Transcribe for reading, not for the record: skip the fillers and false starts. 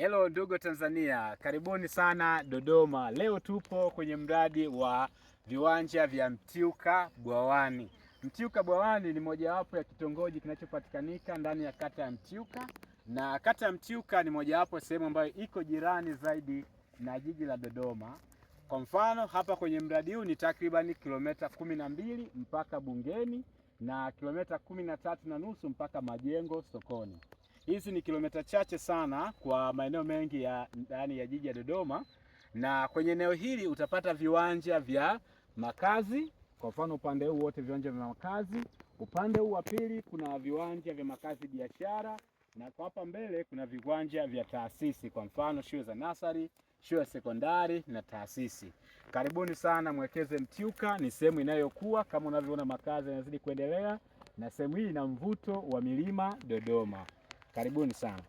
Hello ndugu Tanzania, karibuni sana Dodoma. Leo tupo kwenye mradi wa viwanja vya Mtiuka Bwawani. Mtiuka Bwawani ni mojawapo ya kitongoji kinachopatikanika ndani ya kata ya Mtiuka, na kata ya Mtiuka ni mojawapo sehemu ambayo iko jirani zaidi na jiji la Dodoma. Kwa mfano hapa kwenye mradi huu ni takriban kilomita 12 mpaka Bungeni na kilomita 13.5 mpaka Majengo sokoni. Hizi ni kilomita chache sana kwa maeneo mengi ya ndani ya jiji la Dodoma, na kwenye eneo hili utapata viwanja vya makazi. Kwa mfano upande huu wote viwanja vya makazi, upande huu wa pili kuna viwanja vya makazi biashara, na kwa hapa mbele kuna viwanja vya taasisi, kwa mfano shule za nasari, shule sekondari na taasisi. Karibuni sana mwekeze Mtiuka, ni sehemu inayokuwa kama unavyoona, makazi yanazidi kuendelea na sehemu hii ina mvuto wa milima Dodoma. Karibuni sana.